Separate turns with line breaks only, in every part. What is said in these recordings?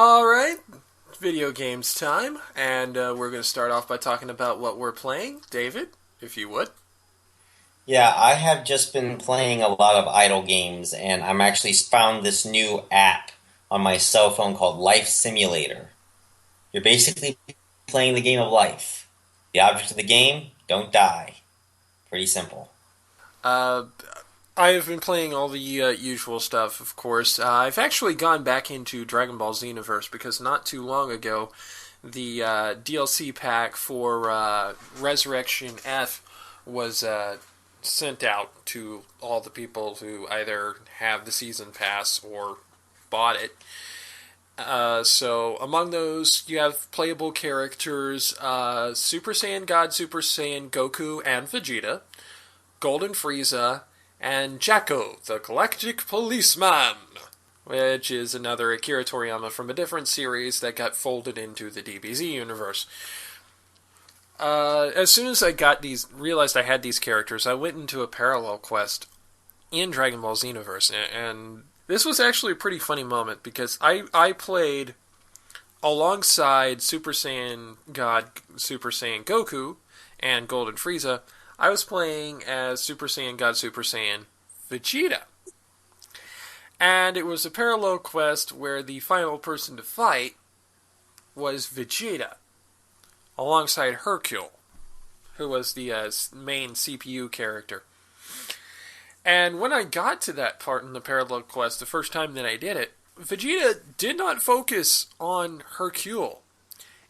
Alright, video games time, and we're going to start off by talking about what we're playing. David, if you would.
Yeah, I have just been playing a lot of idle games, and I'm actually found this new app on my cell phone called Life Simulator. You're basically playing the game of life. The object of the game, don't die. Pretty simple.
Uh, I have been playing all the usual stuff, of course. I've actually gone back into Dragonball Xenoverse because not too long ago, the DLC pack for Resurrection F was sent out to all the people who either have the season pass or bought it. So among those, you have playable characters Super Saiyan God, Super Saiyan Goku, and Vegeta, Golden Frieza, and Jacko, the Galactic Policeman, which is another Akira Toriyama from a different series that got folded into the DBZ universe. As soon as I realized I had these characters, I went into a parallel quest in Dragon Ball Xenoverse, and this was actually a pretty funny moment because I played alongside Super Saiyan God, Super Saiyan Goku, and Golden Frieza. I was playing as Super Saiyan God, Super Saiyan Vegeta. And it was a parallel quest where the final person to fight was Vegeta, alongside Hercule, who was the main CPU character. And when I got to that part in the parallel quest, the first time that I did it, Vegeta did not focus on Hercule.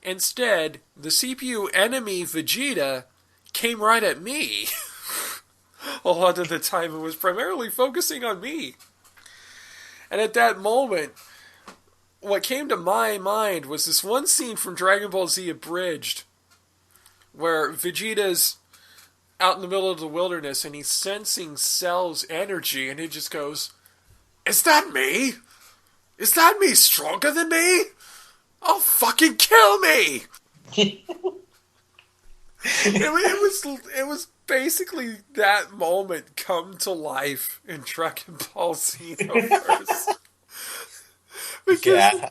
Instead, the CPU enemy Vegeta came right at me. A lot of the time it was primarily focusing on me. And at that moment, what came to my mind was this one scene from Dragon Ball Z Abridged, where Vegeta's out in the middle of the wilderness and he's sensing Cell's energy, and he just goes, "Is that me? Is that me stronger than me? Oh, fucking kill me!" It was basically that moment come to life in Dragon Ball Xenoverse.
Yeah,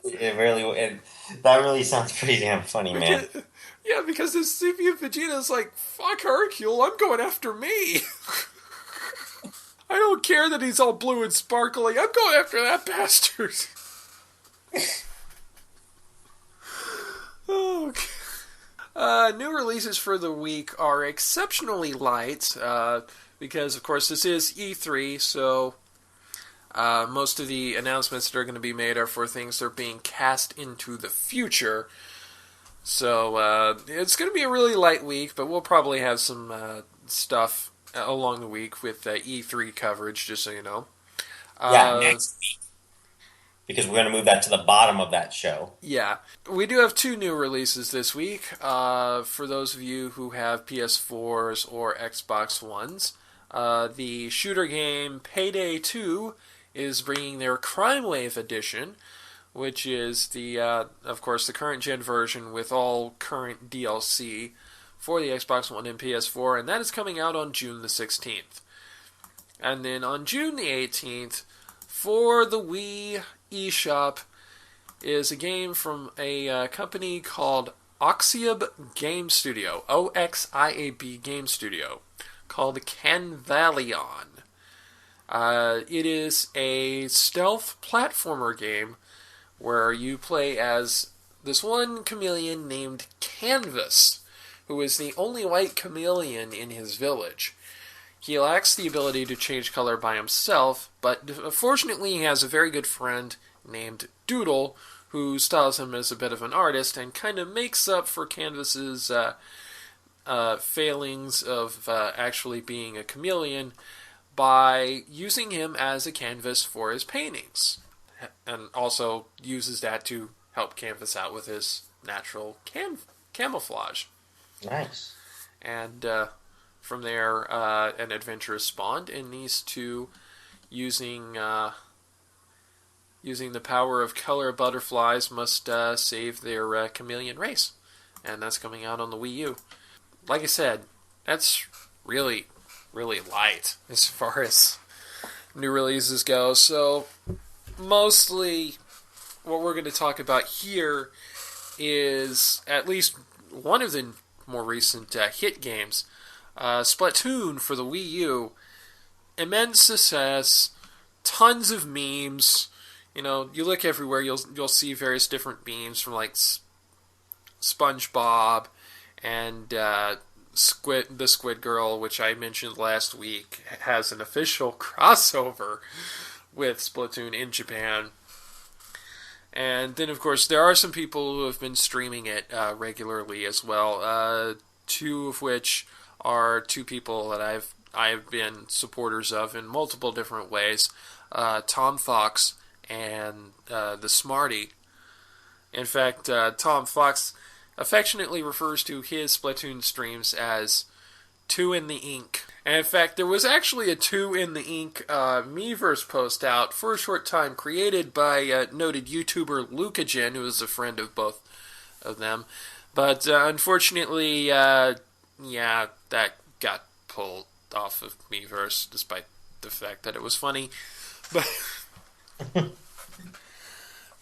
that really sounds pretty damn funny, man.
Yeah, because this CPU Vegeta is like, fuck Hercule, I'm going after me. I don't care that he's all blue and sparkly, I'm going after that bastard. Okay. New releases for the week are exceptionally light, because, of course, this is E3, so most of the announcements that are going to be made are for things that are being cast into the future. So it's going to be a really light week, but we'll probably have some stuff along the week with E3 coverage, just so you know.
Yeah, next week. Because we're going to move that to the bottom of that show.
Yeah. We do have two new releases this week. For those of you who have PS4s or Xbox Ones, the shooter game Payday 2 is bringing their Crime Wave edition, which is of course, the current gen version with all current DLC for the Xbox One and PS4, and that is coming out on June the 16th. And then on June the 18th, for the Wii eShop, is a game from a company called Oxiab Game Studio, O-X-I-A-B Game Studio, called Canvalion. It is a stealth platformer game where you play as this one chameleon named Canvas, who is the only white chameleon in his village. He lacks the ability to change color by himself, but fortunately he has a very good friend named Doodle, who styles him as a bit of an artist and kind of makes up for Canvas's failings of actually being a chameleon by using him as a canvas for his paintings, and also uses that to help Canvas out with his natural camouflage.
Nice.
And from there, an adventure is spawned, and these two, using the power of color butterflies, must save their chameleon race. And that's coming out on the Wii U. Like I said, that's really, really light as far as new releases go. So, mostly what we're going to talk about here is at least one of the more recent hit games, Splatoon for the Wii U. Immense success, tons of memes. You know, you look everywhere, you'll see various different memes from like SpongeBob and the Squid Girl, which I mentioned last week, has an official crossover with Splatoon in Japan. And then, of course, there are some people who have been streaming it regularly as well. Two of which are two people that I've been supporters of in multiple different ways. Tom Fox and the Smarty. In fact, Tom Fox affectionately refers to his Splatoon streams as Two in the Ink. And in fact, there was actually a Two in the Ink Miiverse post out for a short time created by noted YouTuber Lucagen, who is a friend of both of them. But unfortunately, that got pulled off of Miiverse, despite the fact that it was funny.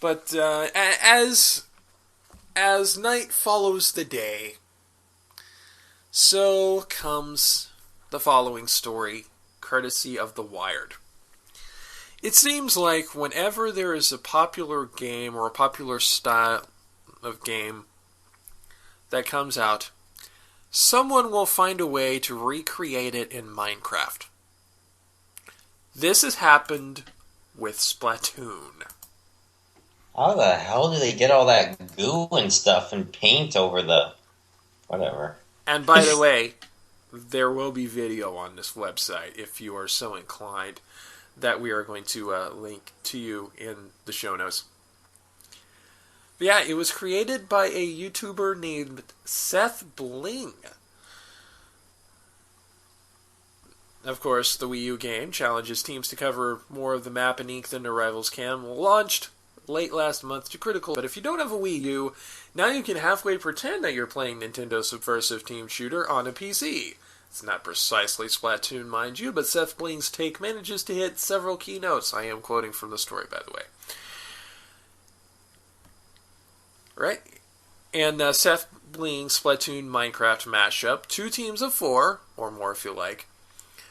But as night follows the day, so comes the following story, courtesy of The Wired. It seems like whenever there is a popular game or a popular style of game that comes out, someone will find a way to recreate it in Minecraft. This has happened with Splatoon.
How the hell do they get all that goo and stuff and paint over the whatever?
And by the way, there will be video on this website if you are so inclined that we are going to link to you in the show notes. But yeah, it was created by a YouTuber named Seth Bling. Of course, the Wii U game challenges teams to cover more of the map in ink than their rivals can. Launched late last month to critical, but if you don't have a Wii U, now you can halfway pretend that you're playing Nintendo's subversive team shooter on a PC. It's not precisely Splatoon, mind you, but Seth Bling's take manages to hit several key notes. I am quoting from the story, by the way. Right? And Seth Bling's Splatoon Minecraft mashup, 2 teams of 4, or more if you like,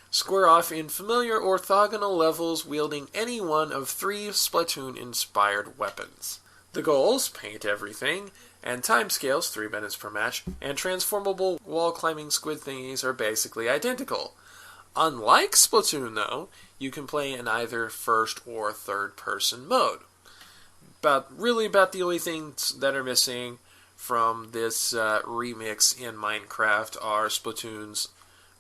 square off in familiar orthogonal levels wielding any one of 3 Splatoon-inspired weapons. The goals, paint everything, and timescales, 3 minutes per match, and transformable wall-climbing squid thingies are basically identical. Unlike Splatoon, though, you can play in either first or third-person mode. About the only things that are missing from this remix in Minecraft are Splatoon's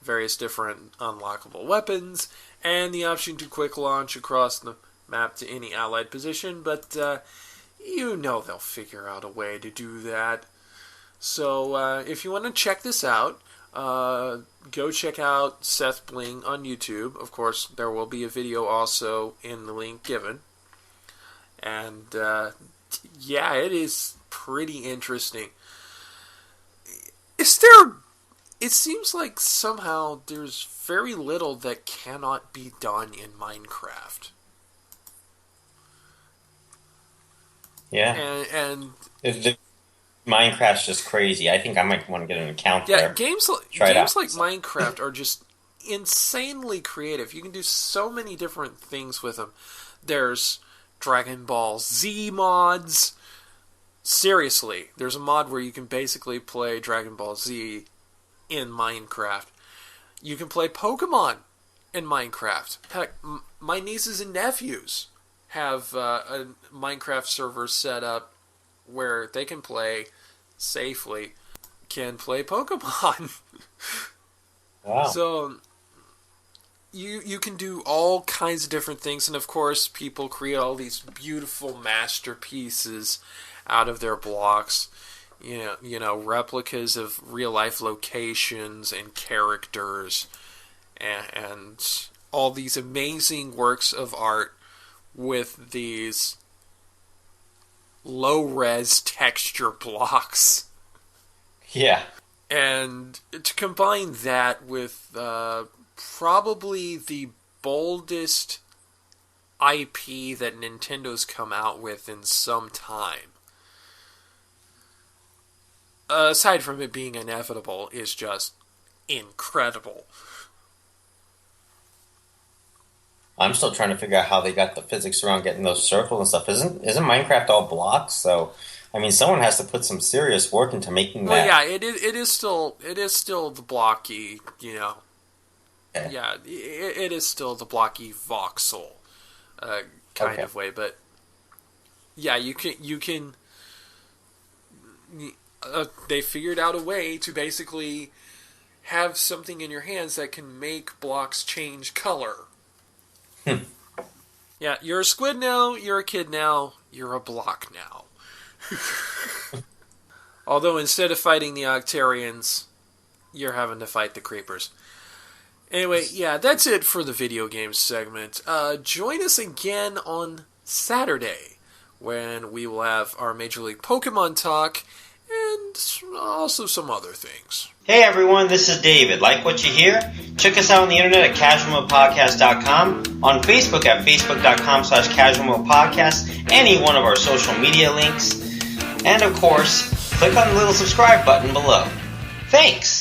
various different unlockable weapons, and the option to quick launch across the map to any allied position, but you know they'll figure out a way to do that. So if you want to check this out, go check out Seth Bling on YouTube. Of course, there will be a video also in the link given. And yeah, it is pretty interesting. It seems like somehow there's very little that cannot be done in Minecraft.
Yeah.
And
Minecraft's just crazy. I think I might want to get an account there.
Yeah, games like Minecraft are just insanely creative. You can do so many different things with them. There's Dragon Ball Z mods. Seriously, there's a mod where you can basically play Dragon Ball Z in Minecraft. You can play Pokemon in Minecraft. Heck, my nieces and nephews have a Minecraft server set up where they can play safely, can play Pokemon.
Wow.
So you can do all kinds of different things, and of course people create all these beautiful masterpieces out of their blocks. You know, replicas of real-life locations and characters, and all these amazing works of art with these low-res texture blocks.
Yeah.
And to combine that with probably the boldest IP that Nintendo's come out with in some time, aside from it being inevitable, is just incredible.
I'm still trying to figure out how they got the physics around getting those circles and stuff. Isn't Minecraft all blocks? So, I mean, someone has to put some serious work into making that.
Well, yeah, it is still the blocky,
Okay.
Yeah, it is still the blocky voxel kind of way, but yeah, you can. They figured out a way to basically have something in your hands that can make blocks change color. Yeah, you're a squid now, you're a kid now, you're a block now. Although instead of fighting the Octarians, you're having to fight the creepers. Anyway, yeah, that's it for the video games segment. Join us again on Saturday, when we will have our Major League Pokemon talk, and also some other things.
Hey everyone, this is David. Like what you hear? Check us out on the internet at casualmodepodcast.com, on Facebook at facebook.com/casualmodepodcast, any one of our social media links, and of course, click on the little subscribe button below. Thanks!